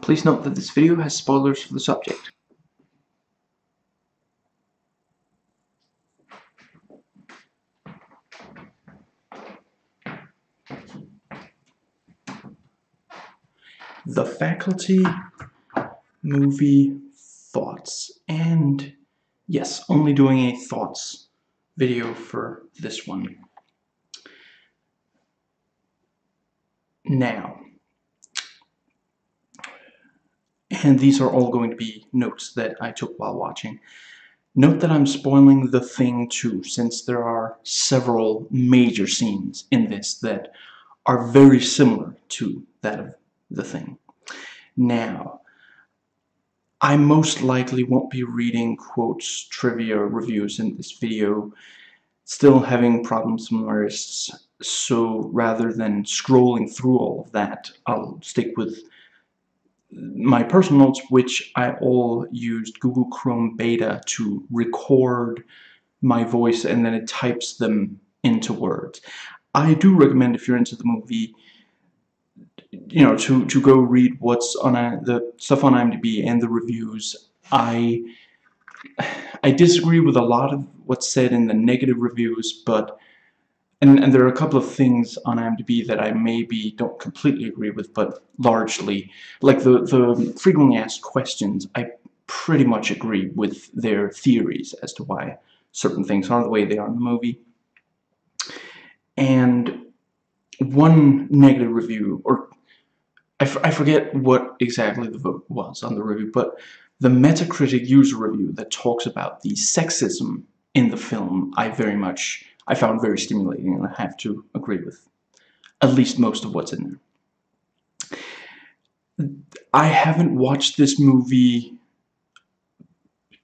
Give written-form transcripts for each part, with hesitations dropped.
Please note that this video has spoilers for the subject. The Faculty movie thoughts, and yes, only doing a thoughts video for this one. Now, and these are all going to be notes that I took while watching. Note that I'm spoiling The Thing too, since there are several major scenes in this that are very similar to that of The Thing. Now, I most likely won't be reading quotes, trivia, reviews in this video. Still having problems with my wrists, so rather than scrolling through all of that, I'll stick with my personal notes, which I all used Google Chrome Beta to record my voice, and then it types them into words. I do recommend, if you're into the movie, you know, to go read what's on the stuff on IMDb and the reviews. I disagree with a lot of what's said in the negative reviews, but and there are a couple of things on IMDb that I maybe don't completely agree with, but largely, like the frequently asked questions, I pretty much agree with their theories as to why certain things are the way they are in the movie. And one negative review, or I forget what exactly the vote was on the review, but the Metacritic user review that talks about the sexism in the film, I found very stimulating, and I have to agree with at least most of what's in there. I haven't watched this movie,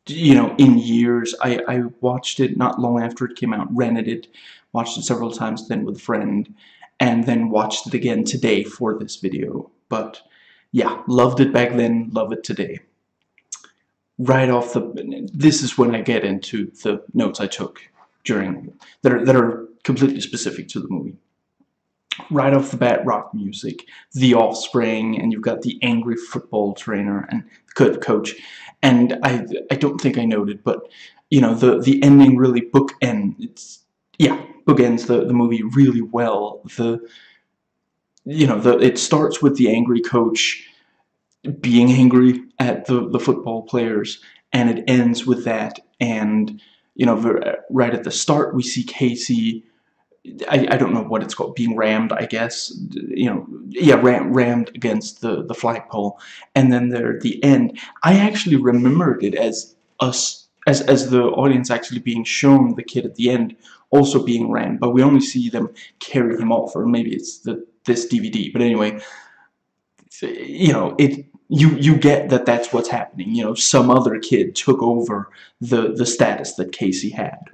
you know, in years. I watched it not long after it came out, rented it, watched it several times then with a friend, and then watched it again today for this video. But yeah, loved it back then, love it today. Right off this is when I get into the notes I took during that are completely specific to the movie. Right off the bat, rock music, The Offspring, and you've got the angry football trainer and coach. And I don't think I noted, but you know, the ending really bookends the movie really well. It starts with the angry coach being angry at the football players, and it ends with that. And you know, right at the start we see Casey, I don't know what it's called, being rammed, I guess, you know, yeah, rammed against the flagpole. And then there at the end, I actually remembered it as the audience actually being shown the kid at the end also being rammed, but we only see them carry him off, or maybe it's this DVD. But anyway, you know, you get that that's what's happening. You know, some other kid took over the status that Casey had.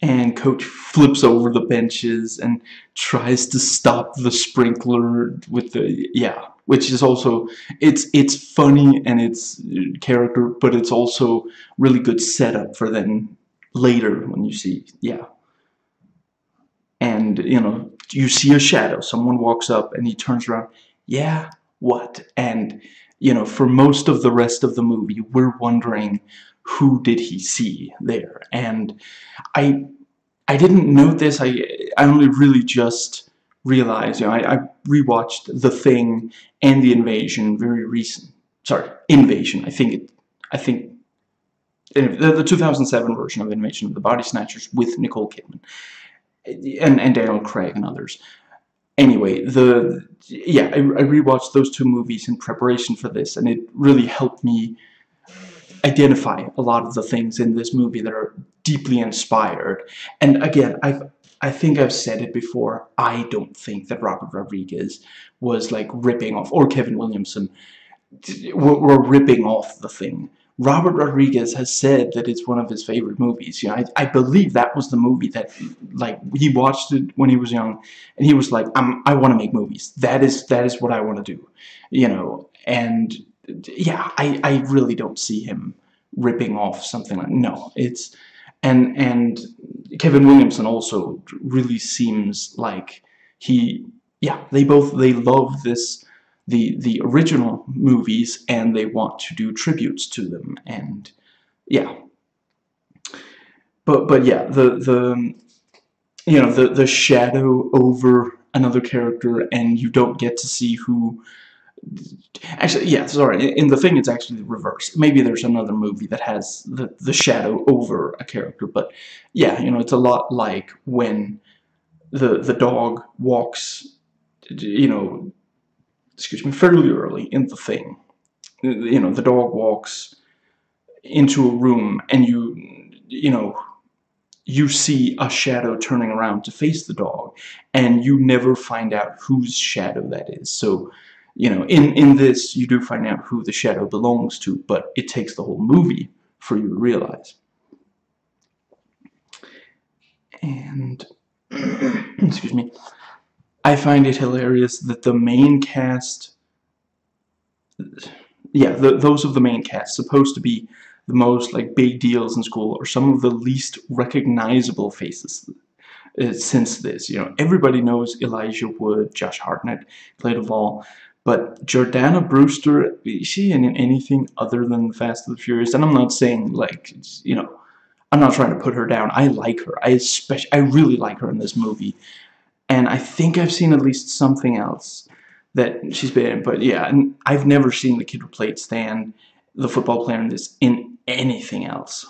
And coach flips over the benches and tries to stop the sprinkler with the, yeah, which is also, it's funny and it's character, but it's also really good setup for then later when you see, yeah. And, you know, you see a shadow, someone walks up and he turns around, yeah, what? And, you know, for most of the rest of the movie, we're wondering, who did he see there? And I didn't note this. I only really just realized, you know, I rewatched The Thing and The Invasion very recent. Sorry, Invasion. I think the 2007 version of Invasion of the Body Snatchers with Nicole Kidman and Daniel Craig and others. Anyway, I rewatched those two movies in preparation for this, and it really helped me identify a lot of the things in this movie that are deeply inspired. And again, I think I've said it before, I don't think that Robert Rodriguez was like ripping off, or Kevin Williamson were ripping off The Thing. Robert Rodriguez has said that it's one of his favorite movies. You know, I believe that was the movie that, like, he watched it when he was young, and he was like, I want to make movies. That is what I want to do. You know, and yeah, I really don't see him ripping off something like, no, it's, and Kevin Williamson also really seems like they love this the original movies, and they want to do tributes to them. And yeah, but yeah, the you know, the shadow over another character, and you don't get to see who. Actually, yeah, sorry. In The Thing, it's actually the reverse. Maybe there's another movie that has the shadow over a character, but yeah, you know, it's a lot like when the dog walks, you know, excuse me, fairly early in The Thing. You know, the dog walks into a room, and you know, you see a shadow turning around to face the dog, and you never find out whose shadow that is. So, you know, in this, you do find out who the shadow belongs to, but it takes the whole movie for you to realize. And, excuse me, I find it hilarious that the main cast, yeah, those of the main cast, supposed to be the most, like, big deals in school, are some of the least recognizable faces since this. You know, everybody knows Elijah Wood, Josh Hartnett, Clay Duvall, but Jordana Brewster, is she in anything other than Fast and the Furious? And I'm not saying, like, you know, I'm not trying to put her down. I like her. I really like her in this movie, and I think I've seen at least something else that she's been in. But yeah, and I've never seen the kid who played Stan, the football player in this, in anything else.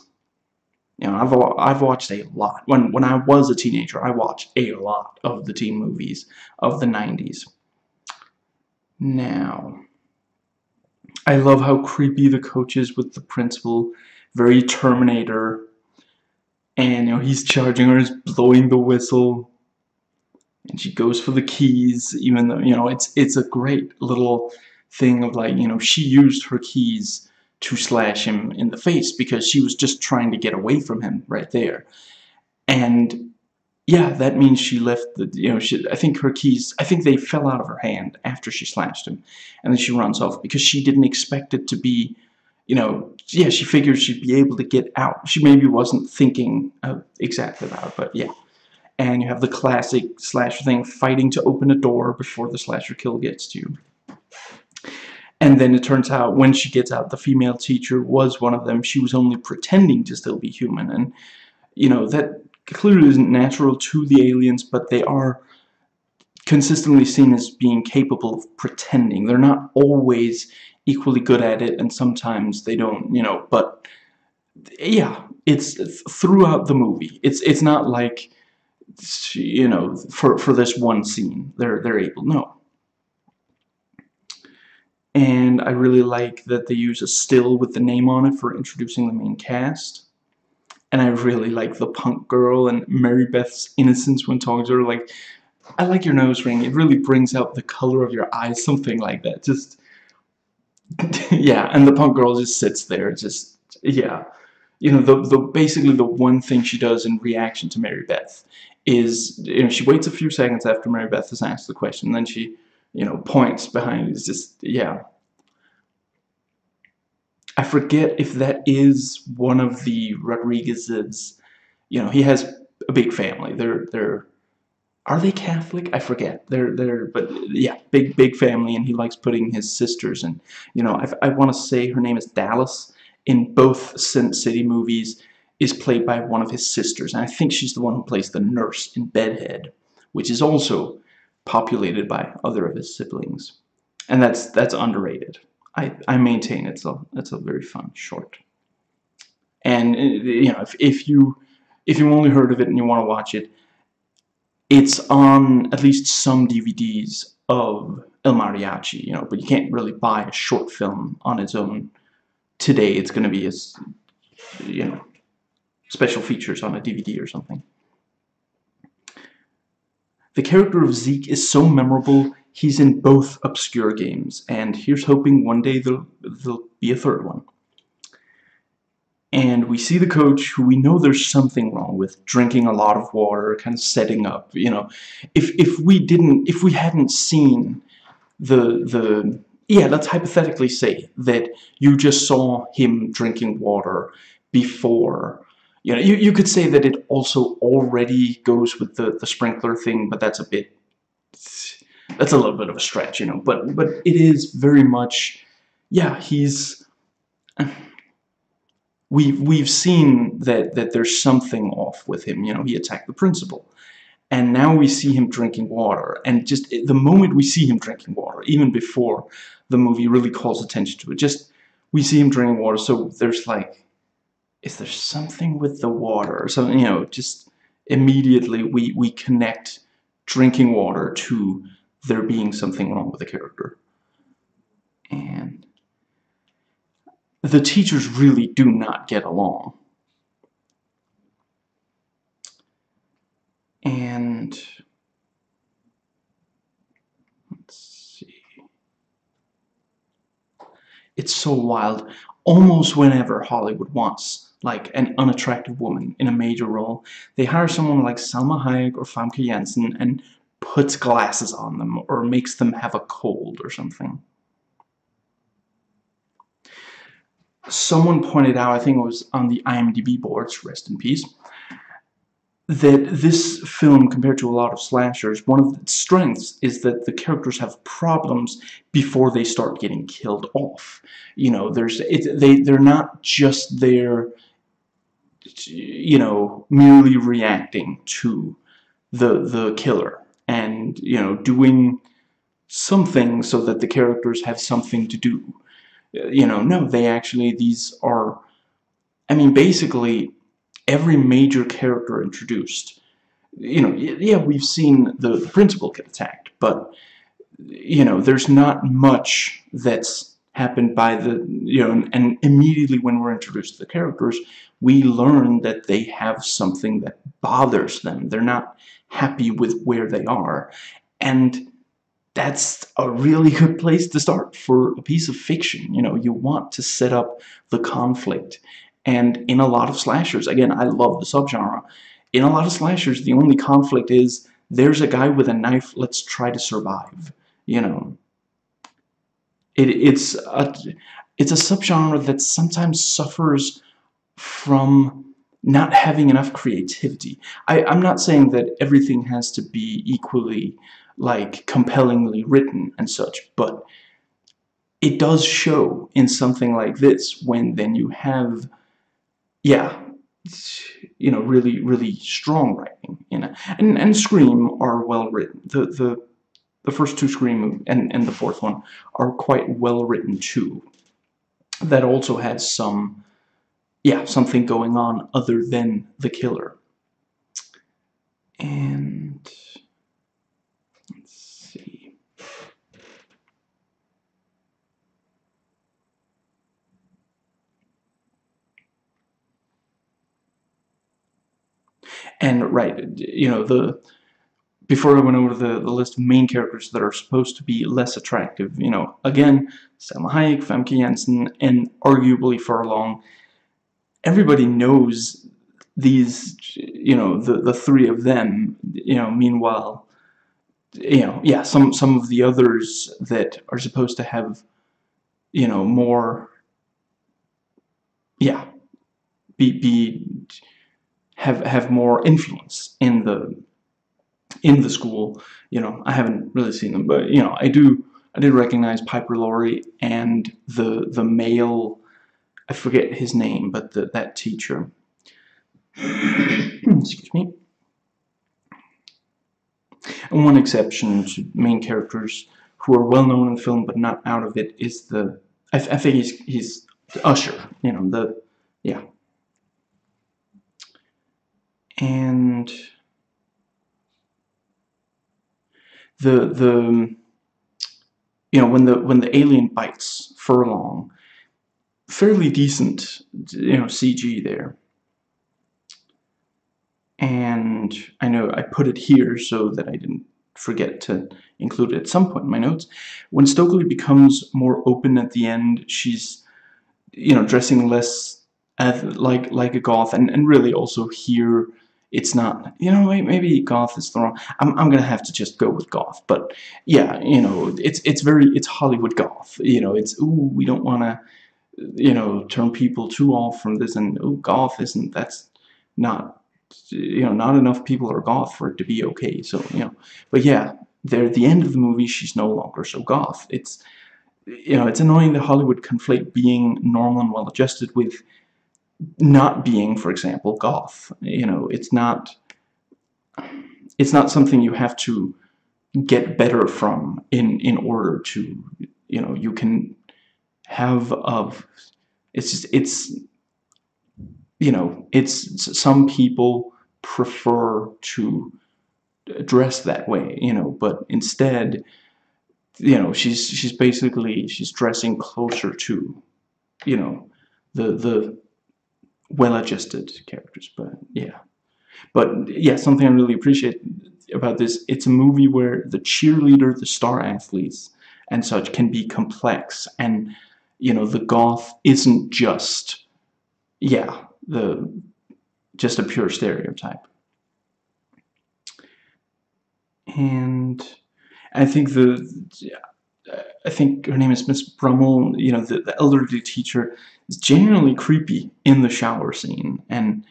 You know, I've watched a lot. When I was a teenager, I watched a lot of the teen movies of the 90s. Now, I love how creepy the coach is with the principal, very Terminator, and you know, he's charging her, he's blowing the whistle, and she goes for the keys, even though, you know, it's a great little thing of, like, you know, she used her keys to slash him in the face because she was just trying to get away from him right there. And yeah, that means she left the, you know, I think her keys, I think they fell out of her hand after she slashed him, and then she runs off because she didn't expect it to be, you know, yeah, she figured she'd be able to get out. She maybe wasn't thinking exactly about it, but yeah. And you have the classic slasher thing, fighting to open a door before the slasher kill gets to you. And then it turns out when she gets out, the female teacher was one of them. She was only pretending to still be human, and you know, that clearly isn't natural to the aliens, but they are consistently seen as being capable of pretending. They're not always equally good at it, and sometimes they don't, you know, but yeah, it's throughout the movie. It's not like, you know, for this one scene they're able, no. And I really like that they use a still with the name on it for introducing the main cast. And I really like the punk girl and Mary Beth's innocence when talking to her, like, I like your nose ring, it really brings out the color of your eyes, something like that. Just, yeah, and the punk girl just sits there, just, yeah. You know, the basically the one thing she does in reaction to Mary Beth is, you know, she waits a few seconds after Mary Beth has asked the question, and then she, you know, points behind. It's just, yeah. I forget if that is one of the Rodriguez's, you know, he has a big family. They're are they Catholic? I forget. They're but yeah, big family, and he likes putting his sisters, and you know, I want to say her name is Dallas in both Sin City movies, is played by one of his sisters, and I think she's the one who plays the nurse in Bedhead, which is also populated by other of his siblings, and that's underrated. I maintain it's a very fun short, and you know, if you only heard of it and you want to watch it, it's on at least some DVDs of El Mariachi, you know, but you can't really buy a short film on its own today. It's going to be as, you know, special features on a DVD or something. The character of Zeke is so memorable, he's in both obscure games, and here's hoping one day there'll be a third one. And we see the coach, who we know there's something wrong with, drinking a lot of water, kind of setting up, you know. If we hadn't seen yeah, let's hypothetically say that you just saw him drinking water before, you know, you could say that it also already goes with the sprinkler thing, but that's a bit, that's a little bit of a stretch, but it is very much, yeah, we've seen that there's something off with him. He attacked the principal, and now we see him drinking water, and just the moment we see him drinking water, even before the movie really calls attention to it, just we see him drinking water, so there's like, is there something with the water or something? Just immediately we connect drinking water to there being something wrong with the character. And the teachers really do not get along. And let's see. It's so wild. Almost whenever Hollywood wants like an unattractive woman in a major role, they hire someone like Salma Hayek or Famke Janssen and puts glasses on them or makes them have a cold or something. Someone pointed out, I think it was on the IMDb boards, rest in peace, that this film, compared to a lot of slashers, one of its strengths is that the characters have problems before they start getting killed off. They're not just there, merely reacting to the killer and doing something so that the characters have something to do. No, these are, I mean, basically every major character introduced, yeah, we've seen the principal get attacked, but there's not much that's happened by and immediately when we're introduced to the characters, we learn that they have something that bothers them. They're not happy with where they are, and that's a really good place to start for a piece of fiction. You want to set up the conflict. And in a lot of slashers, again, I love the subgenre, in a lot of slashers, the only conflict is there's a guy with a knife, let's try to survive. It's a subgenre that sometimes suffers from not having enough creativity. I'm not saying that everything has to be equally like compellingly written and such, but it does show in something like this when then you have, yeah, really, really strong writing, and Scream are well written. The first two Scream movies and the fourth one are quite well written too. That also has some, yeah, something going on other than the killer. And let's see. And right, before I went over the list of main characters that are supposed to be less attractive, again, Salma Hayek, Famke Janssen, and arguably Furlong, everybody knows these, the three of them, meanwhile, yeah, some of the others that are supposed to have, more, yeah, have more influence in the school. I haven't really seen them, but I did recognize Piper Laurie and the male, I forget his name, but that teacher. Excuse me. And one exception to main characters who are well known in film but not out of it is I think he's Usher. Yeah. And when the alien bites Furlong, fairly decent CG there. And I know I put it here so that I didn't forget to include it at some point in my notes. When Stokely becomes more open at the end, she's dressing less like a goth, and really also here it's not, maybe goth is the wrong, I'm gonna have to just go with goth, but yeah, it's Hollywood goth, it's, ooh, we don't want to turn people too off from this, and ooh, goth isn't, that's not, not enough people are goth for it to be okay, so but yeah, there at the end of the movie, she's no longer so goth. It's, you know, it's annoying that Hollywood conflate being normal and well-adjusted with not being, for example, goth. You know, it's not something you have to get better from in order to, you know, you can have of, it's just, it's, you know, it's, some people prefer to dress that way, you know, but instead, you know, she's basically, she's dressing closer to, you know, the well-adjusted characters. But yeah, something I really appreciate about this, it's a movie where the cheerleader, the star athletes and such can be complex, and, you know, the goth isn't just, yeah, just a pure stereotype. And I think I think her name is Miss Brummel, you know, the elderly teacher, is genuinely creepy in the shower scene. And,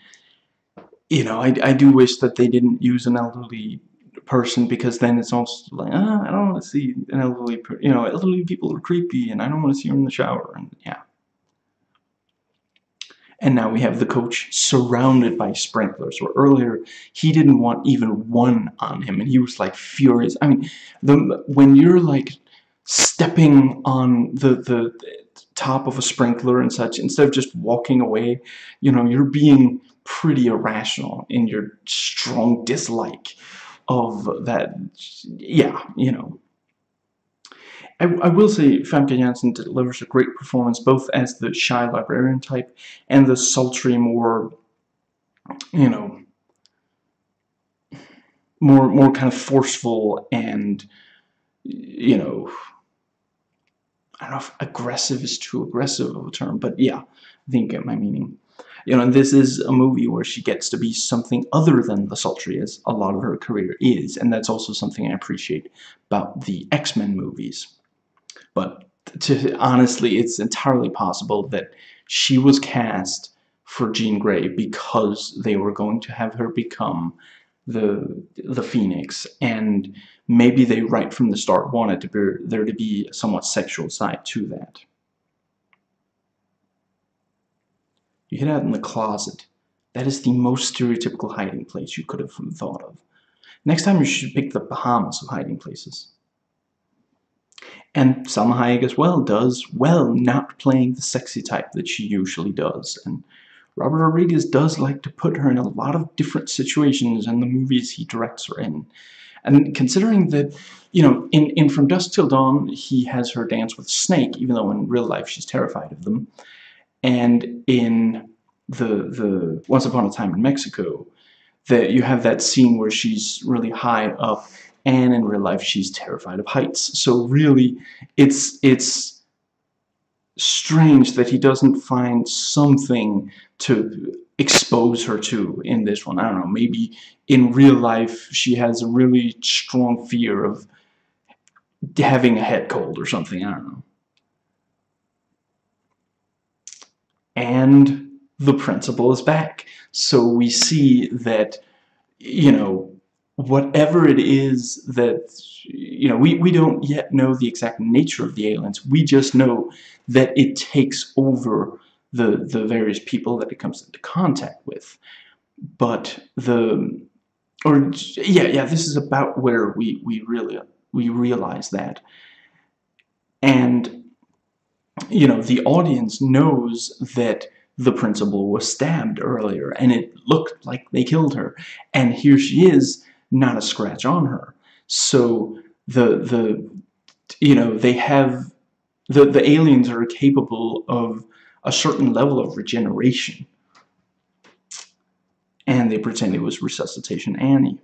you know, I do wish that they didn't use an elderly person, because then it's also like, I don't want to see an elderly, you know, elderly people are creepy and I don't want to see them in the shower. And yeah. And now we have the coach surrounded by sprinklers, where earlier he didn't want even one on him and he was like furious. I mean, when you're like stepping on the top of a sprinkler and such, instead of just walking away, you know, you're being pretty irrational in your strong dislike of that. Yeah, you know. I will say Famke Janssen delivers a great performance, both as the shy librarian type and the sultry, more, you know, more kind of forceful and, you know, I don't know if aggressive is too aggressive of a term, but yeah, I think you get my meaning. You know, and this is a movie where she gets to be something other than the sultry, as a lot of her career is, and that's also something I appreciate about the X-Men movies. But honestly, it's entirely possible that she was cast for Jean Grey because they were going to have her become the Phoenix, and maybe they right from the start wanted there to be a somewhat sexual side to that. You hid out in the closet. That is the most stereotypical hiding place you could have thought of. Next time you should pick the Bahamas of hiding places. And Salma Hayek as well does well not playing the sexy type that she usually does. And Robert Rodriguez does like to put her in a lot of different situations in the movies he directs her in. And considering that, you know, in From Dusk Till Dawn, he has her dance with a snake, even though in real life she's terrified of them. And in the Once Upon a Time in Mexico, that you have that scene where she's really high up, and in real life she's terrified of heights. So really, it's strange that he doesn't find something to expose her to in this one. I don't know, maybe in real life she has a really strong fear of having a head cold or something, I don't know. And the principal is back. So we see that, you know, whatever it is that, you know, we don't yet know the exact nature of the aliens. We just know that it takes over the various people that it comes into contact with. But yeah, this is about where we realize that. And, you know, the audience knows that the principal was stabbed earlier, and it looked like they killed her. And here she is, not a scratch on her. So you know, they have the aliens are capable of a certain level of regeneration, and they pretend it was Resuscitation Annie.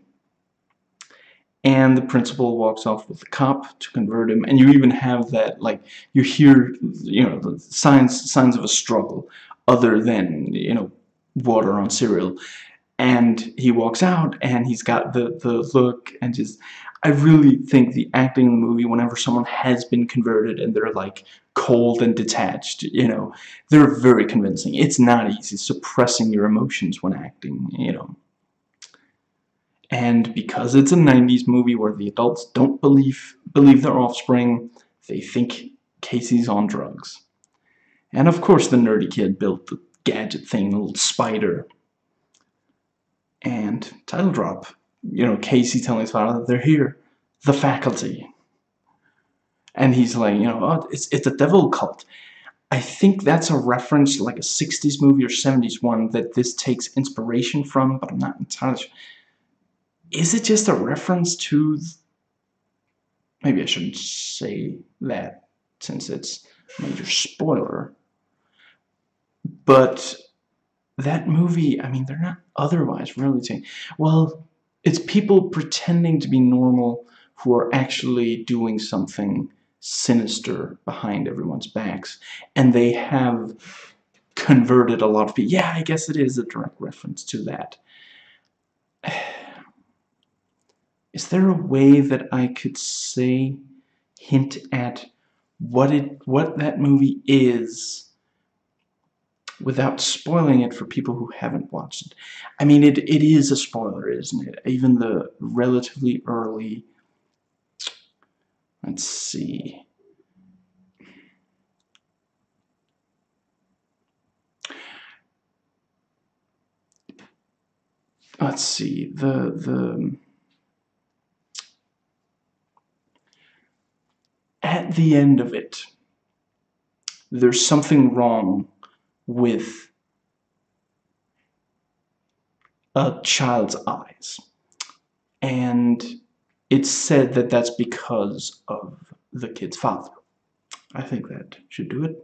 And the principal walks off with the cop to convert him, and you even have that, like, you hear, you know, the signs of a struggle other than, you know, water on cereal. And he walks out and he's got the look, and just, I really think the acting in the movie, whenever someone has been converted and they're like cold and detached, you know, they're very convincing. It's not easy suppressing your emotions when acting, you know. And because it's a 90s movie where the adults don't believe their offspring, they think Casey's on drugs. And of course the nerdy kid built the gadget thing, the little spider. And title drop, Casey telling his father that they're here, the faculty. And he's like, oh, it's a devil cult. I think that's a reference to like a 60s movie or 70s one that this takes inspiration from, but I'm not entirely sure. Is it just a reference to... Maybe I shouldn't say that since it's a major spoiler. But that movie, I mean, they're not otherwise really saying... Well, it's people pretending to be normal who are actually doing something sinister behind everyone's backs, and they have converted a lot of people. Yeah, I guess it is a direct reference to that. Is there a way that I could say, hint at what that movie is without spoiling it for people who haven't watched it? I mean, it is a spoiler, isn't it? Even the relatively early... Let's see. Let's see. At the end of it, there's something wrong with a child's eyes. And it's said that that's because of the kid's father. I think that should do it.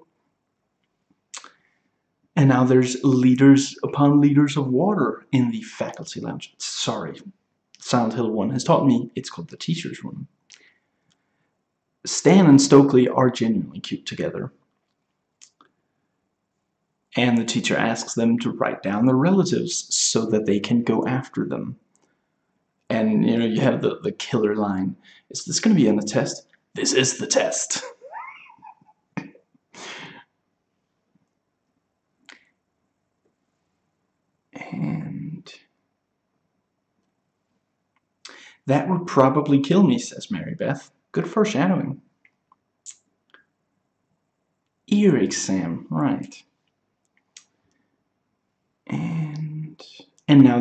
And now there's liters upon liters of water in the faculty lounge. Sorry, Silent Hill 1 has taught me it's called the teacher's room. Stan and Stokely are genuinely cute together. And the teacher asks them to write down their relatives so that they can go after them. And, you have the killer line. Is this going to be on the test? This is the test. And... that would probably kill me, says Mary Beth. Good foreshadowing. Ear exam, right. And now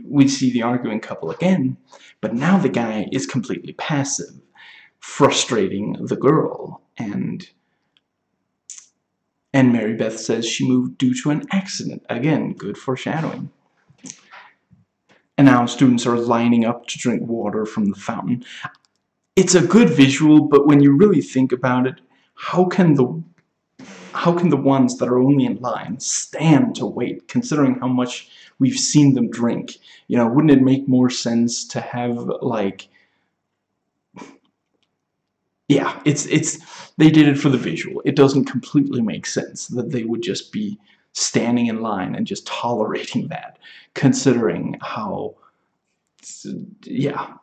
we see the arguing couple again, but now the guy is completely passive, frustrating the girl, and Mary Beth says she moved due to an accident. Again, good foreshadowing. And now students are lining up to drink water from the fountain. It's a good visual, but when you really think about it, how can the ones that are only in line stand to wait, considering how much we've seen them drink? Wouldn't it make more sense to have, like... Yeah, they did it for the visual. It doesn't completely make sense that they would just be standing in line and just tolerating that, considering how... Yeah.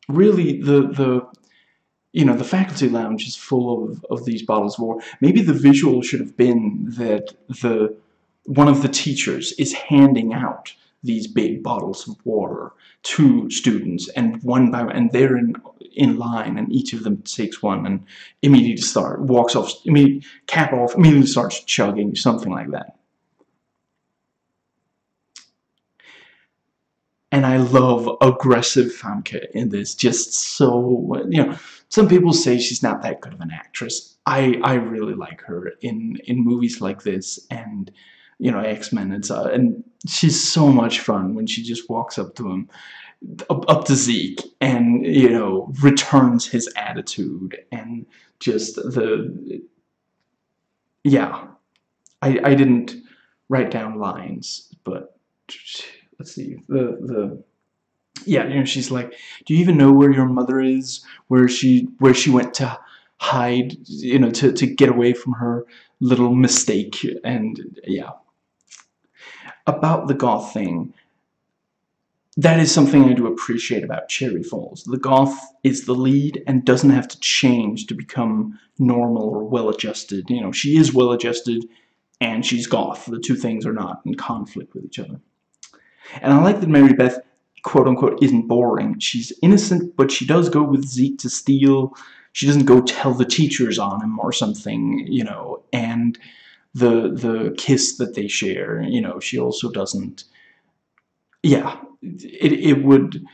Really, the faculty lounge is full of these bottles of water. Maybe the visual should have been that one of the teachers is handing out these big bottles of water to students, and one by one, and they're in line, and each of them takes one and immediately walks off, cap off, immediately starts chugging, something like that. And I love aggressive Famke in this, just so, some people say she's not that good of an actress. I really like her in movies like this, and, X-Men, and she's so much fun when she just walks up to him, up to Zeke, and, returns his attitude, and just yeah. I didn't write down lines, but... Let's see, yeah, she's like, do you even know where your mother is? Where she went to hide, to get away from her little mistake. And yeah. About the goth thing, that is something I do appreciate about Cherry Falls. The goth is the lead and doesn't have to change to become normal or well-adjusted. She is well-adjusted and she's goth. The two things are not in conflict with each other. And I like that Mary Beth, quote unquote, isn't boring. She's innocent, but she does go with Zeke to steal. She doesn't go tell the teachers on him or something, you know. And the kiss that they share, you know, she also doesn't. Yeah, it would.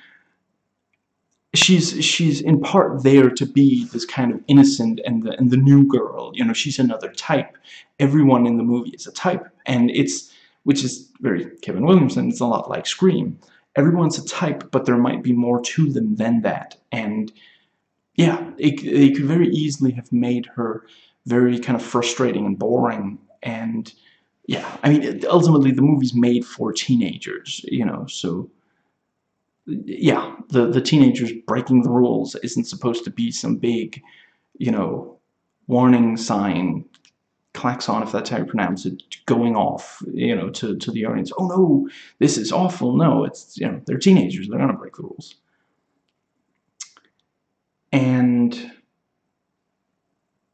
She's in part there to be this kind of innocent and the new girl. You know, she's another type. Everyone in the movie is a type, and it's, which is very Kevin Williamson. It's a lot like Scream. Everyone's a type, but there might be more to them than that. And yeah, they could very easily have made her very kind of frustrating and boring. And yeah, I mean, ultimately the movie's made for teenagers, you know, so yeah, the teenagers breaking the rules isn't supposed to be some big, you know, warning sign, klaxon, if that's how you pronounce it, going off, you know, to the audience. Oh no, this is awful. No, it's, you know, they're teenagers. They're gonna break the rules. And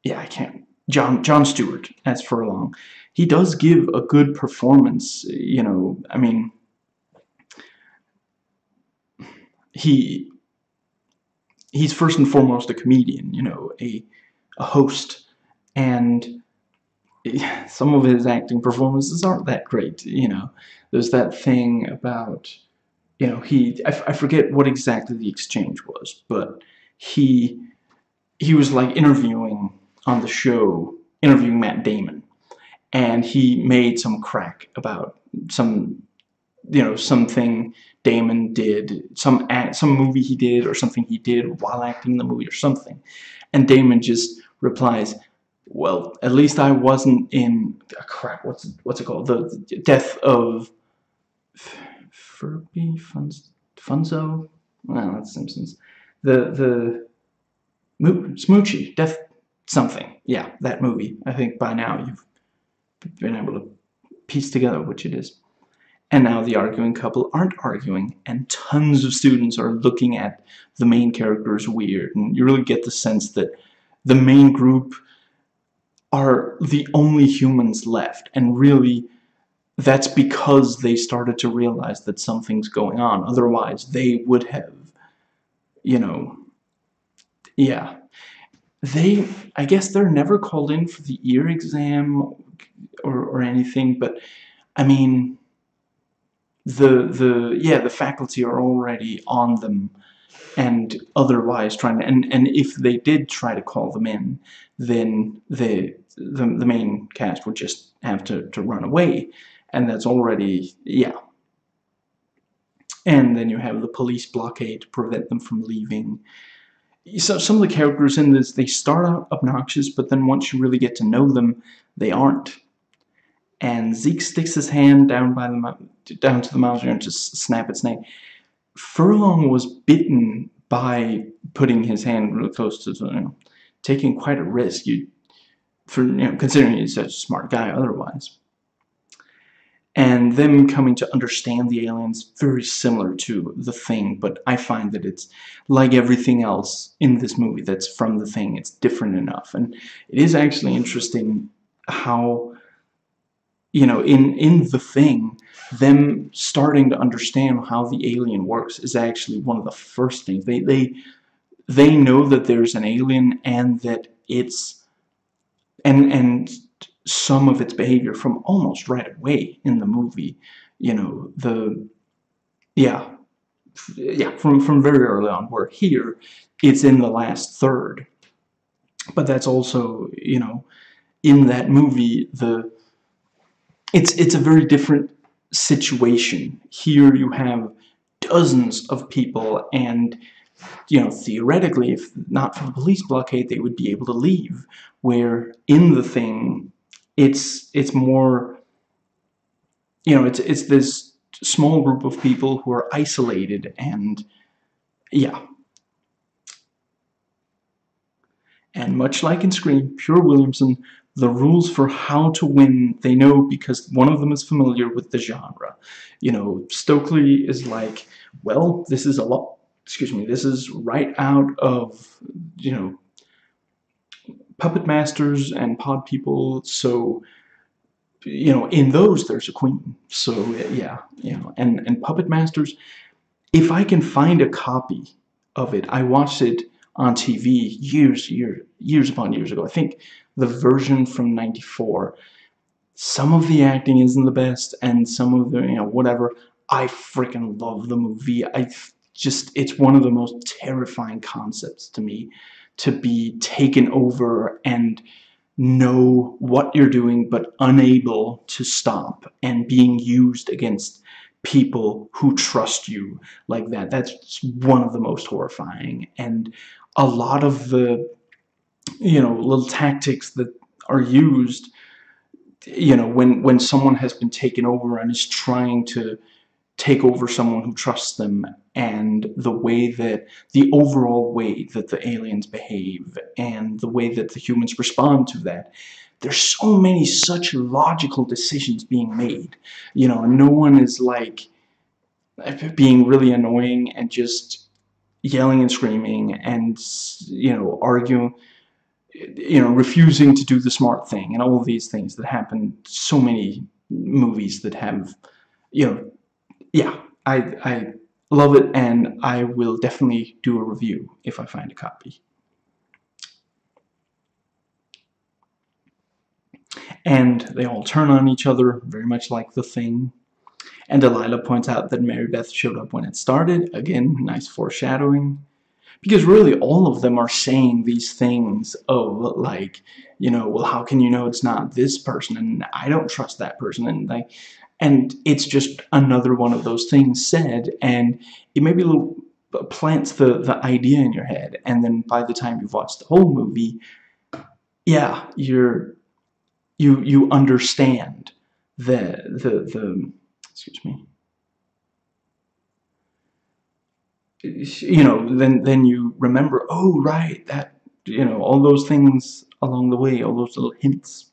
yeah, I can't. Jon Stewart as Furlong, he does give a good performance. You know, I mean, he he's first and foremost a comedian. You know, a host, and some of his acting performances aren't that great. You know, there's that thing about, you know, I forget what exactly the exchange was, but he he was like interviewing on the show, interviewing Matt Damon, and he made some crack about some, you know, something Damon did, some movie he did, or something he did while acting in the movie or something, and Damon just replies, "Well, at least I wasn't in crap. What's it called? The death of Furby Funzo? No, that's Simpsons. The Smoochie Death something. Yeah, that movie. I think by now you've been able to piece together which it is." And now the arguing couple aren't arguing, and tons of students are looking at the main characters weird, and you really get the sense that the main group are the only humans left, and really that's because they started to realize that something's going on. Otherwise, they would have, you know, yeah. I guess they're never called in for the ear exam or anything, but I mean, the faculty are already on them and otherwise trying to, and if they did try to call them in, then the main cast would just have to run away, and that's already, yeah. And then you have the police blockade to prevent them from leaving. So some of the characters in this, they start out obnoxious, but then once you really get to know them, they aren't. And Zeke sticks his hand down down to the Mauser and just snap its neck. Furlong was bitten by putting his hand really close to, you know, taking quite a risk. Considering he's such a smart guy otherwise. And them coming to understand the aliens, very similar to The Thing, but I find that it's like everything else in this movie that's from The Thing. It's different enough, and it is actually interesting how, you know, in The Thing, them starting to understand how the alien works is actually one of the first things. They know that there's an alien and that it's and some of its behavior from almost right away in the movie. You know, yeah, from very early on. Where here, it's in the last third, but that's also, you know, in that movie it's a very different situation. Here you have dozens of people, and, you know, theoretically, if not for the police blockade, they would be able to leave. Where in The Thing, it's more, you know, it's this small group of people who are isolated, and yeah. And much like in Scream, Pure Williamson, the rules for how to win, they know because one of them is familiar with the genre. You know, Stokely is like, well, this is a lot, excuse me, this is right out of, you know, Puppet Masters and Pod People, so in those there's a queen. So yeah, and Puppet Masters, if I can find a copy of it, I watched it on TV years upon years ago. I think the version from '94. Some of the acting isn't the best, and some of the whatever. I freaking love the movie. It's one of the most terrifying concepts to me, to be taken over and know what you're doing but unable to stop, and being used against people who trust you like that. That's one of the most horrifying. And a lot of the little tactics that are used, when someone has been taken over and is trying to take over someone who trusts them, and the overall way that the aliens behave and the way that the humans respond to that. There's so many such logical decisions being made, and no one is like being really annoying and just yelling and screaming and arguing, refusing to do the smart thing, and all of these things that happen. So many movies that have, yeah, I love it, and I will definitely do a review if I find a copy. And they all turn on each other, very much like The Thing. And Delilah points out that Mary Beth showed up when it started. Again, nice foreshadowing. Because really, all of them are saying these things of, like, well, how can you know it's not this person, and I don't trust that person, and it's just another one of those things said, and it maybe plants the idea in your head, and then by the time you've watched the whole movie, yeah, you understand the excuse me. Then you remember, oh right, that all those things along the way, all those little hints.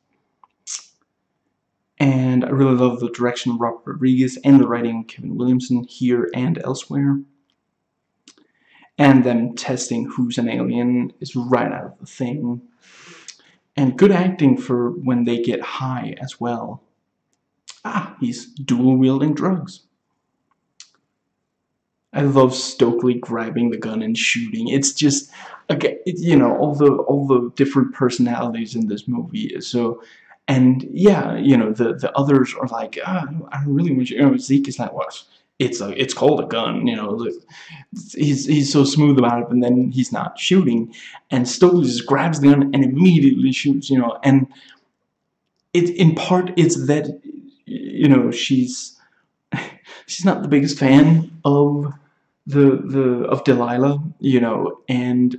And I really love the direction of Robert Rodriguez and the writing of Kevin Williamson here and elsewhere. And them testing who's an alien is right out of The Thing. And good acting for when they get high as well. He's dual-wielding drugs. I love Stokely grabbing the gun and shooting. It's just, again, all the different personalities in this movie. So, and yeah, the others are like, I don't really want you. Zeke is like, what? It's called a gun. He's so smooth about it, and then he's not shooting. And Stokely just grabs the gun and immediately shoots. And in part it's that she's not the biggest fan of of Delilah, and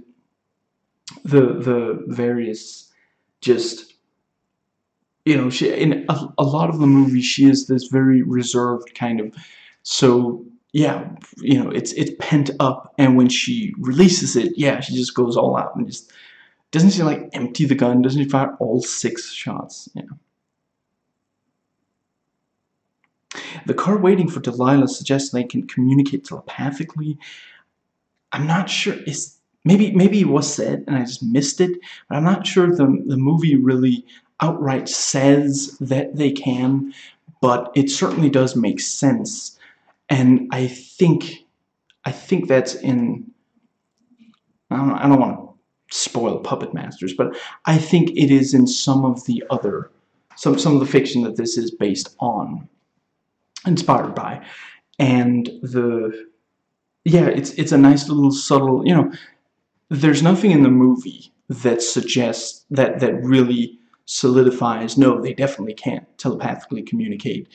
the various, just, she, in a lot of the movie, she is this very reserved kind of, so yeah, it's pent up, and when she releases it, yeah, she just goes all out and just, doesn't she like empty the gun, doesn't she fire all 6 shots, The car waiting for Delilah suggests they can communicate telepathically. I'm not sure. Maybe it was said and I just missed it, but I'm not sure the movie really outright says that they can, but it certainly does make sense. And I think that's in, I don't want to spoil Puppet Masters, but I think it is in some of the fiction that this is based on, inspired by. And it's a nice little subtle, there's nothing in the movie that suggests that really solidifies, no, they definitely can't telepathically communicate,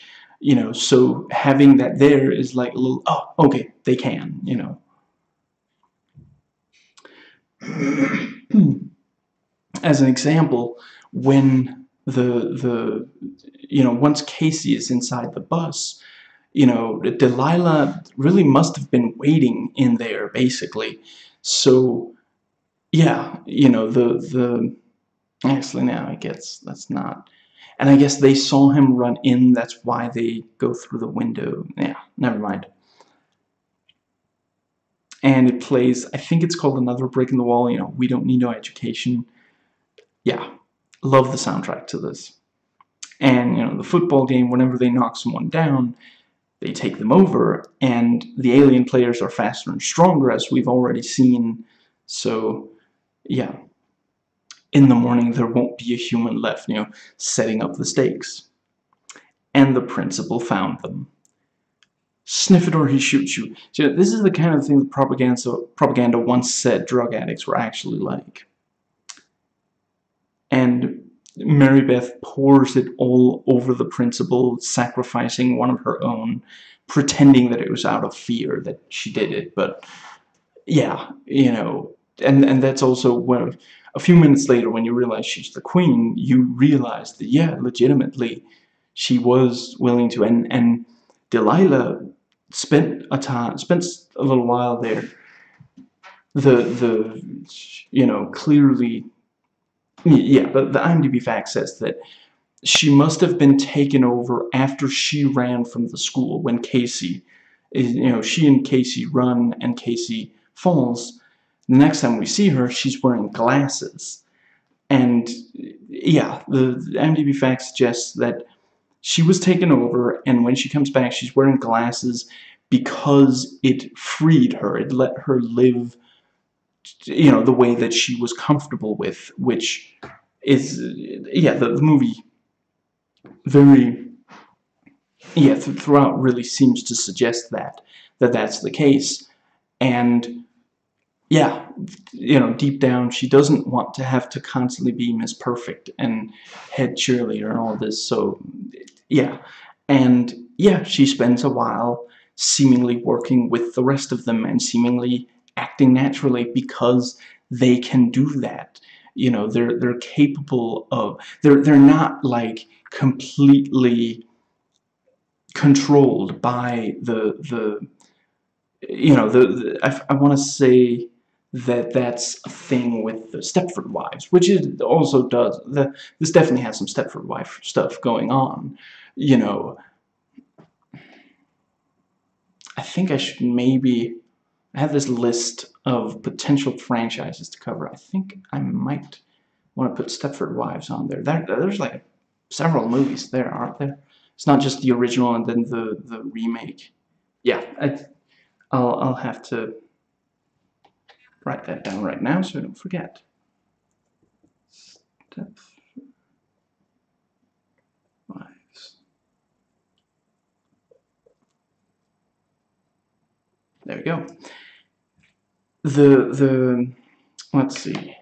so having that there is like a little, oh, okay, they can, As an example, when once Casey is inside the bus, Delilah really must have been waiting in there, basically. So, yeah, actually, now I guess that's not, and I guess they saw him run in, that's why they go through the window. Yeah, never mind. And it plays, I think it's called Another Brick in the Wall, We Don't Need No Education. Yeah, love the soundtrack to this. And, you know, the football game, whenever they knock someone down, they take them over, and the alien players are faster and stronger, as we've already seen. So, yeah, in the morning there won't be a human left, you know, setting up the stakes. And the principal found them. Sniff it or he shoots you. So this is the kind of thing that propaganda once said drug addicts were actually like. And Mary Beth pours it all over the principal, sacrificing one of her own, pretending that it was out of fear that she did it. But yeah, you know, and that's also when a few minutes later, when you realize she's the queen, you realize that, yeah, legitimately she was willing to. And Delilah spent a little while there. The you know, clearly, yeah, the IMDb fact says that she must have been taken over after she ran from the school, when Casey, you know, she and Casey run and Casey falls. The next time we see her, she's wearing glasses. And yeah, the IMDb fact suggests that she was taken over, and when she comes back, she's wearing glasses because it freed her. It let her live, you know, the way that she was comfortable with, which is, yeah, the movie very, yeah, throughout really seems to suggest that that's the case. And yeah, you know, deep down, she doesn't want to have to constantly be Miss Perfect and head cheerleader and all this. So yeah, and yeah, she spends a while seemingly working with the rest of them and seemingly acting naturally because they can do that. You know, they're capable of, they're not like completely controlled by the you know, I want to say that that's a thing with the Stepford Wives, which it also does. This definitely has some Stepford Wife stuff going on. You know, I think I should maybe, I have this list of potential franchises to cover. I think I might want to put Stepford Wives on there. There's like several movies there, aren't there? It's not just the original and then the remake. Yeah, I'll have to write that down right now so I don't forget. Stepford Wives. There we go. Let's see.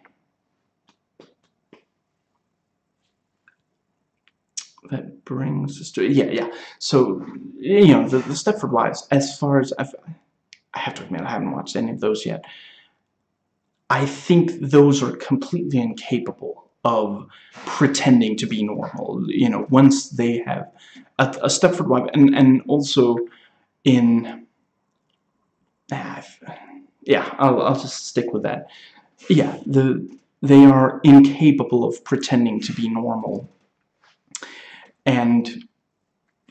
That brings us to, yeah. So, you know, the Stepford Wives, as far as I have to admit, I haven't watched any of those yet. I think those are completely incapable of pretending to be normal. You know, once they have a Stepford Wife, and also in, yeah, I'll just stick with that. Yeah, they are incapable of pretending to be normal. And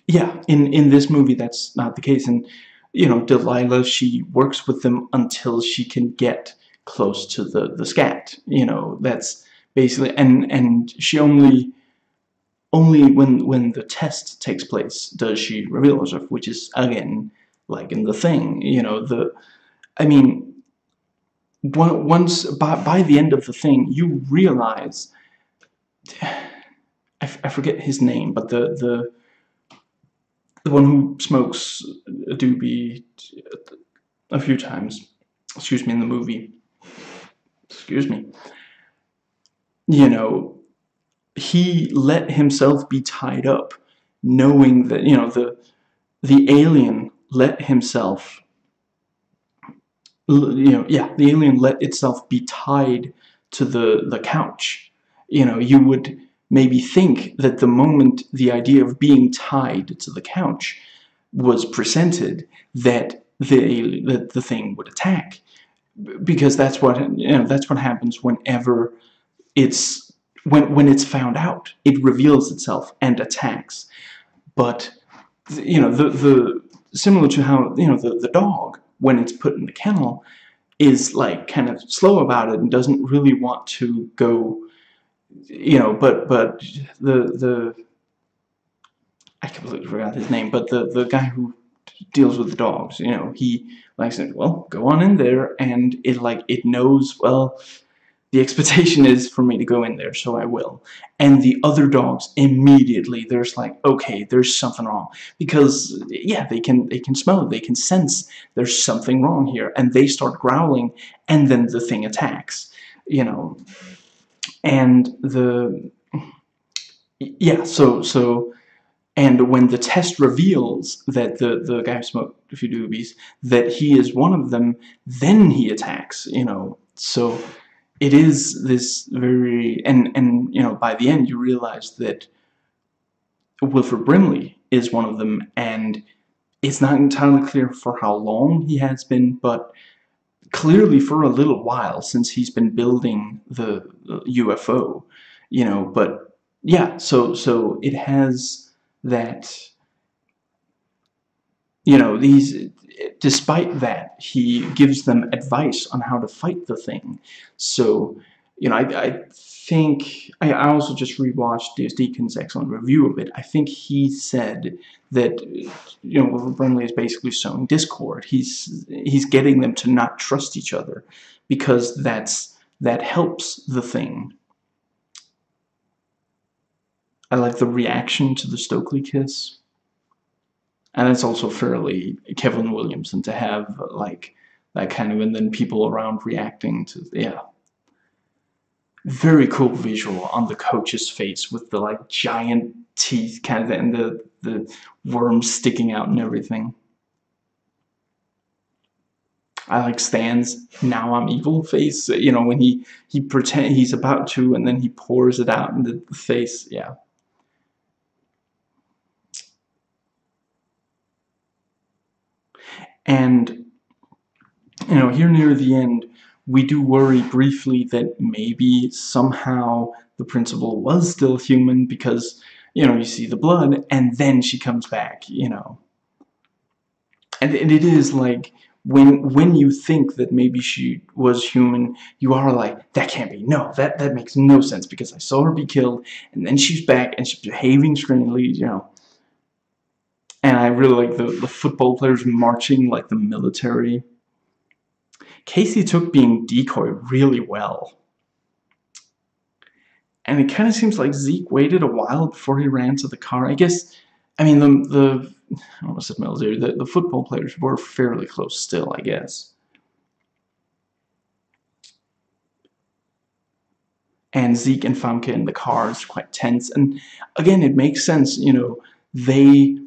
yeah, in this movie, that's not the case. And, you know, Delilah, she works with them until she can get close to the scat. You know, that's basically, and she only when the test takes place does she reveal herself, which is, again, like in The Thing. You know, I mean, once by the end of The Thing, you realize, I forget his name, but the one who smokes a doobie a few times, excuse me, in the movie, excuse me, you know, he let himself be tied up, knowing that, you know, the alien let himself, you know, yeah, the alien let itself be tied to the couch. You know, you would maybe think that the moment the idea of being tied to the couch was presented, that the thing would attack, because that's what, you know, that's what happens whenever it's when it's found out. It reveals itself and attacks. But, you know, the similar to how, you know, the dog, when it's put in the kennel, is like kind of slow about it and doesn't really want to go, you know, but the I completely forgot his name, but the guy who deals with the dogs, you know, he like said, well, go on in there, and it knows, well, the expectation is for me to go in there, so I will. And the other dogs immediately, there's like, okay, there's something wrong, because yeah, they can smell it, they can sense there's something wrong here, and they start growling, and then the thing attacks, you know. And the yeah, and when the test reveals that the guy who smoked a few doobies, that he is one of them, then he attacks, you know. So it is this very, and you know, by the end you realize that Wilford Brimley is one of them, and it's not entirely clear for how long he has been, but clearly for a little while, since he's been building the UFO, you know. But yeah, so it has that, you know, these, despite that, he gives them advice on how to fight the thing. So, you know, I think I also just rewatched Des Deacon's excellent review of it. I think he said that, you know, Wilford Brimley is basically sowing discord. He's getting them to not trust each other, because that helps the thing. I like the reaction to the Stokely kiss. And it's also fairly Kevin Williamson to have like that kind of, and then people around reacting to, yeah. Very cool visual on the coach's face with the like giant teeth kind of, and the worms sticking out and everything. I like Stan's "now I'm evil" face, you know, when he pretend he's about to, and then he pours it out in the face. Yeah. And you know, here near the end, we do worry briefly that maybe somehow the principal was still human, because, you know, you see the blood and then she comes back, you know. And it is like, when you think that maybe she was human, you are like, that can't be, no, that makes no sense, because I saw her be killed, and then she's back and she's behaving strangely, you know. And I really like the football players marching like the military. Casey took being decoy really well. And it kind of seems like Zeke waited a while before he ran to the car. I guess, I mean, I almost said military, the football players were fairly close still, I guess. And Zeke and Famke in the car is quite tense. And again, it makes sense, you know, they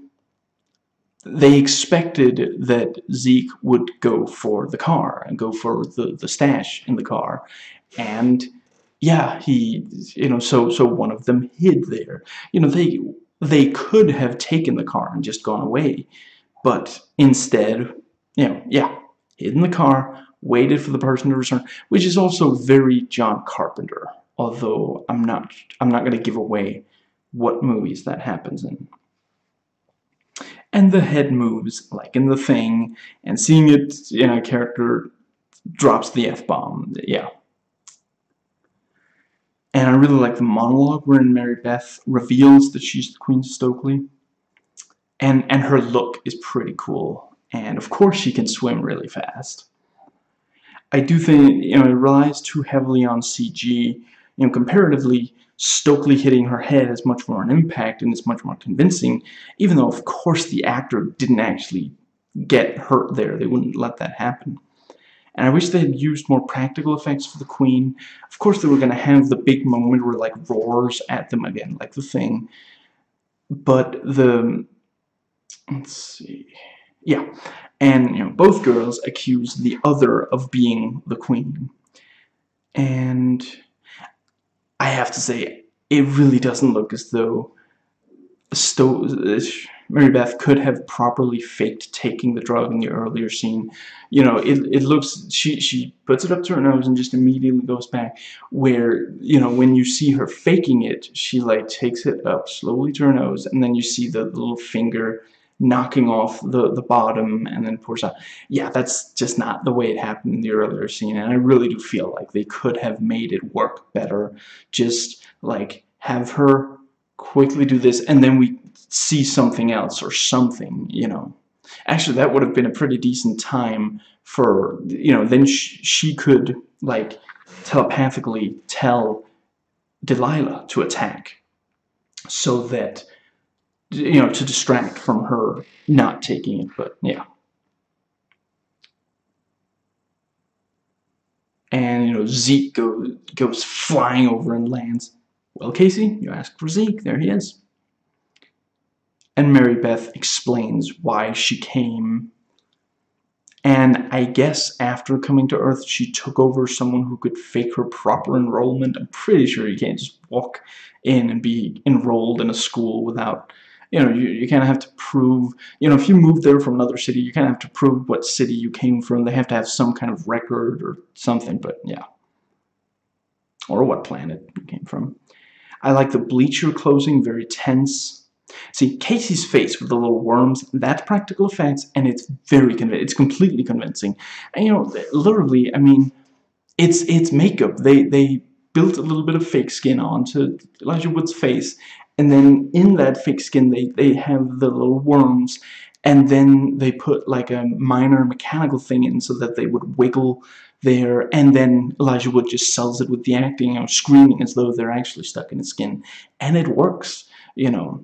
expected that Zeke would go for the car and go for the stash in the car. And yeah, you know, so one of them hid there. You know, they could have taken the car and just gone away, but instead, you know, yeah, hid in the car, waited for the person to return, which is also very John Carpenter. Although I'm not going to give away what movies that happens in. And the head moves like in The Thing, and seeing it in a character drops the F-bomb. Yeah. And I really like the monologue wherein Mary Beth reveals that she's the Queen of Stokely. And her look is pretty cool. And of course she can swim really fast. I do think, you know, it relies too heavily on CG. You know, comparatively, Stokely hitting her head has much more an impact and it's much more convincing, even though, of course, the actor didn't actually get hurt there. They wouldn't let that happen. And I wish they had used more practical effects for the Queen. Of course, they were going to have the big moment where, like, roars at them again, like The Thing. But let's see. Yeah. And, you know, both girls accuse the other of being the Queen. And I have to say, it really doesn't look as though Mary Beth could have properly faked taking the drug in the earlier scene. You know, it looks, she puts it up to her nose and just immediately goes back, where, you know, when you see her faking it, she like takes it up slowly to her nose, and then you see the little finger knocking off the bottom and then pours out. Yeah, that's just not the way it happened in the earlier scene, and I really do feel like they could have made it work better. Just like have her quickly do this, and then we see something else or something, you know. Actually, that would have been a pretty decent time for, you know, then she could, like, telepathically tell Delilah to attack so that, you know, to distract from her not taking it, but yeah. And, you know, Zeke goes flying over and lands. Well, Casey, you asked for Zeke. There he is. And Mary Beth explains why she came. And I guess after coming to Earth, she took over someone who could fake her proper enrollment. I'm pretty sure you can't just walk in and be enrolled in a school without, you know, you kind of have to prove, you know, if you move there from another city, you kind of have to prove what city you came from. They have to have some kind of record or something, but yeah. Or what planet you came from. I like the bleacher closing, very tense. See, Casey's face with the little worms, that's practical effects, and it's very convincing. It's completely convincing. And, you know, literally, I mean, it's makeup. They built a little bit of fake skin onto Elijah Wood's face, and then in that fake skin, they have the little worms, and then they put, like, a minor mechanical thing in so that they would wiggle there, and then Elijah Wood just sells it with the acting, you know, screaming as though they're actually stuck in his skin, and it works, you know.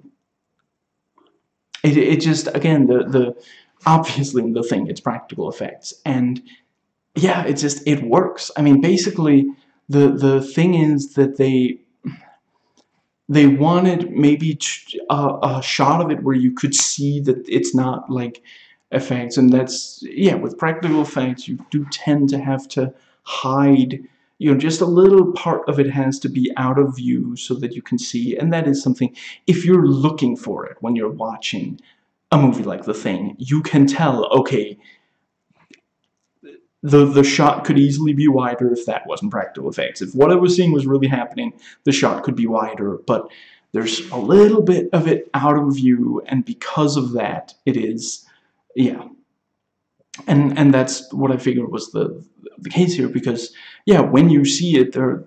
It just, again, the obviously the thing, it's practical effects, and yeah, it just, it works. I mean, basically, the thing is that they wanted maybe a shot of it where you could see that it's not like effects, and that's, yeah, with practical effects, you do tend to have to hide, you know, just a little part of it has to be out of view so that you can see, and that is something, if you're looking for it when you're watching a movie like The Thing, you can tell, okay, the shot could easily be wider if that wasn't practical effects. If what I was seeing was really happening, the shot could be wider, but there's a little bit of it out of view, and because of that, it is, yeah. And that's what I figured was the case here, because yeah, when you see it, there,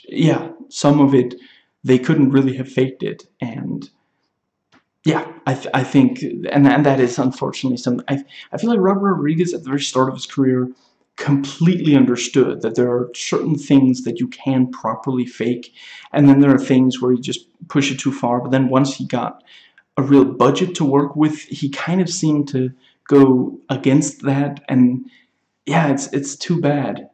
yeah, some of it they couldn't really have faked it, and yeah, I think, and that is unfortunately some. I feel like Robert Rodriguez at the very start of his career completely understood that there are certain things that you can properly fake, and then there are things where you just push it too far. But then once he got a real budget to work with, he kind of seemed to go against that, and yeah, it's too bad.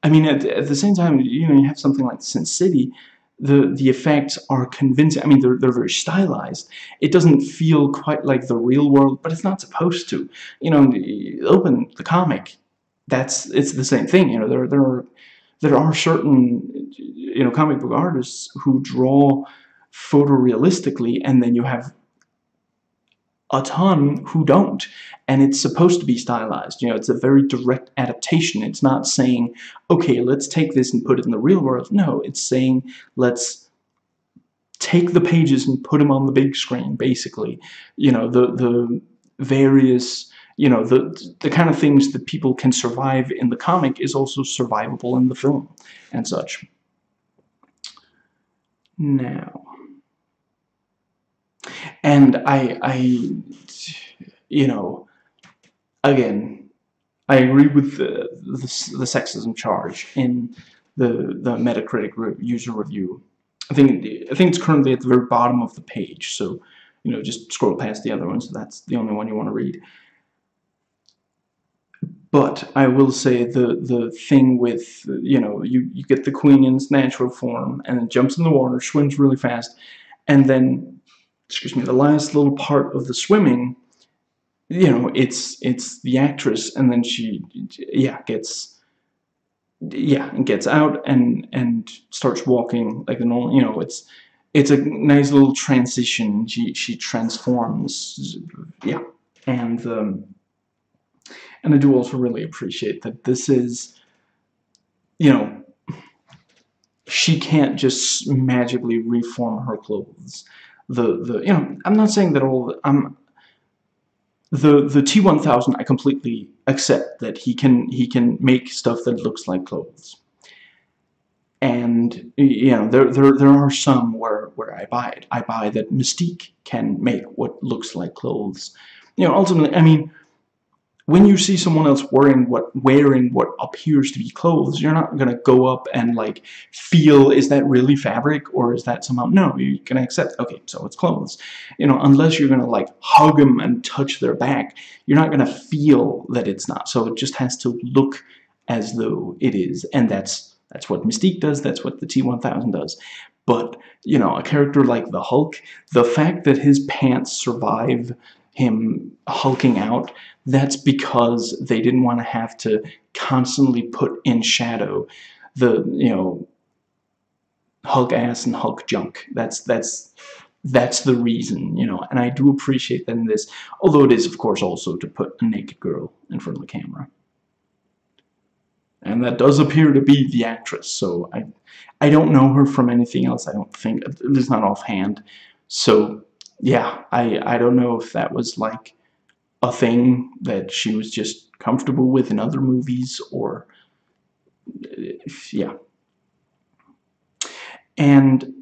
I mean, at the same time, you know, you have something like Sin City, the effects are convincing. I mean, they're very stylized. It doesn't feel quite like the real world, but it's not supposed to. You know, open the comic, it's the same thing. You know, there are certain, you know, comic book artists who draw photorealistically, and then you have a ton who don't, and it's supposed to be stylized. You know, it's a very direct adaptation. It's not saying, okay, let's take this and put it in the real world. No, it's saying, let's take the pages and put them on the big screen, basically. You know, the various, you know, the kind of things that people can survive in the comic is also survivable in the film and such. Now, and you know, again, I agree with the sexism charge in the Metacritic user review. I think it's currently at the very bottom of the page, so you know, just scroll past the other ones. That's the only one you want to read. But I will say the thing with, you know, you get the queen in its natural form, and it jumps in the water, swims really fast, and then, excuse me, the last little part of the swimming, you know, it's the actress, and then she, yeah, gets out and starts walking like the normal. You know, it's a nice little transition. She transforms, yeah, and I do also really appreciate that this is, you know, she can't just magically reform her clothes. You know, I'm not saying that all the T-1000, I completely accept that he can make stuff that looks like clothes. And And you know, there are some where I buy it. I buy that Mystique can make what looks like clothes. You know, ultimately, I mean, when you see someone else wearing what appears to be clothes, you're not gonna go up and like feel, is that really fabric or is that somehow, no, you can accept, okay, so it's clothes. You know, unless you're gonna like hug them and touch their back, you're not gonna feel that it's not. So it just has to look as though it is, and that's what Mystique does, that's what the T-1000 does. But, you know, a character like the Hulk, the fact that his pants survive him hulking out, that's because they didn't want to have to constantly put in shadow the, you know, Hulk ass and Hulk junk. That's the reason, you know, and I do appreciate that in this, although it is, of course, also to put a naked girl in front of the camera. And that does appear to be the actress, so I don't know her from anything else, I don't think, at least not offhand. So, yeah, I don't know if that was like a thing that she was just comfortable with in other movies, or yeah. And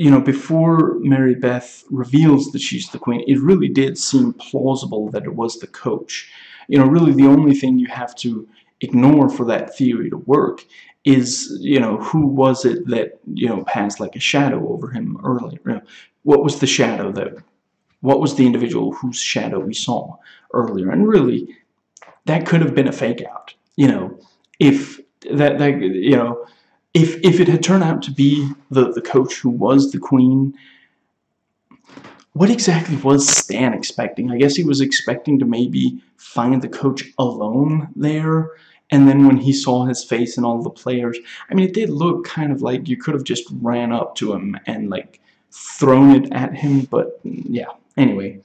you know, before Mary Beth reveals that she's the queen, it really did seem plausible that it was the coach. You know, really the only thing you have to ignore for that theory to work is, you know, who was it that, you know, passed like a shadow over him earlier? You know, what was the shadow that, what was the individual whose shadow we saw earlier? And really, that could have been a fake out. You know, if that you know, if it had turned out to be the coach who was the queen, what exactly was Stan expecting? I guess he was expecting to maybe find the coach alone there, and then when he saw his face and all the players, I mean, it did look kind of like you could have just ran up to him and like thrown it at him, but yeah, anyway.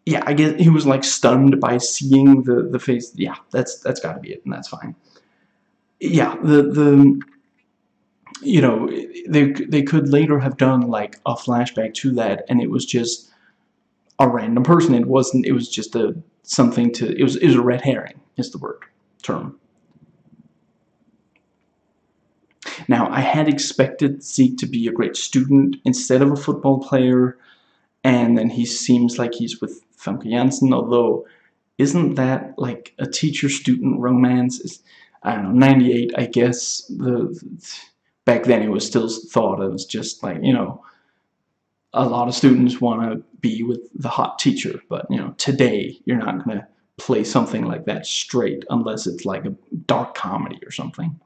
Yeah, I guess he was like stunned by seeing the face. Yeah, that's gotta be it, and that's fine. Yeah, the you know, they could later have done like a flashback to that, and it was just a random person. It wasn't. It was just a something to. It was a red herring is the word term. Now I had expected Zeke to be a great student instead of a football player, and then he seems like he's with Famke Janssen, although isn't that like a teacher-student romance? Is, I don't know, 98, I guess. Back then it was still thought it was just like, you know, a lot of students want to be with the hot teacher, but, you know, today you're not going to play something like that straight unless it's like a dark comedy or something.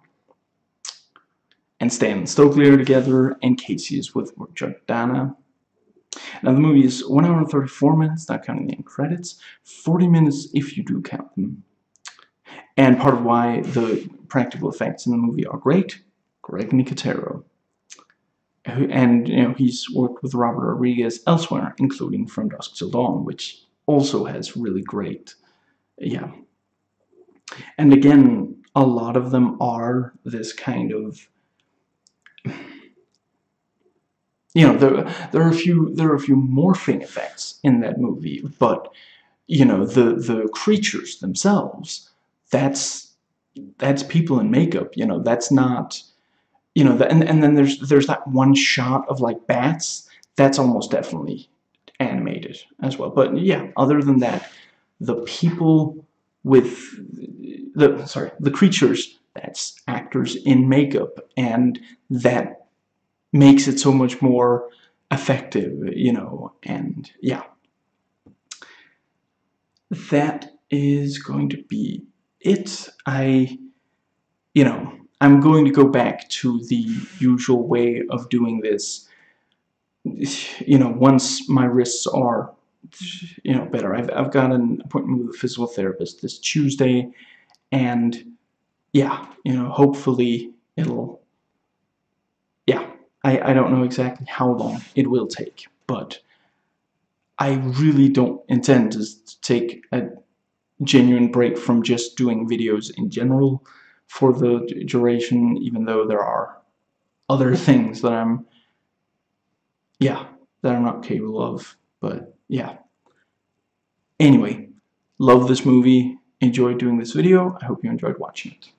And Stan and Stokely are together, and Casey is with Jordana. Now the movie is 1 hour and 34 minutes, not counting the end credits, 40 minutes if you do count them. And part of why the practical effects in the movie are great, Greg Nicotero. And, you know, he's worked with Robert Rodriguez elsewhere, including From Dusk Till Dawn, which also has really great, yeah. And again, a lot of them are this kind of, you know, there are a few morphing effects in that movie, but you know, the creatures themselves, that's people in makeup. You know, that's not, you know, and then there's that one shot of like bats, that's almost definitely animated as well. But yeah, other than that, the people with the creatures, that's actors in makeup, and that makes it so much more effective, you know. And yeah, that is going to be it. You know, I'm going to go back to the usual way of doing this, you know, once my wrists are, you know, better. I've got an appointment with a physical therapist this Tuesday, and yeah, you know, hopefully it'll, yeah, I don't know exactly how long it will take, but I really don't intend to take a genuine break from just doing videos in general for the duration, even though there are other things that I'm, yeah, that I'm not capable of. But yeah. Anyway, love this movie, enjoyed doing this video. I hope you enjoyed watching it.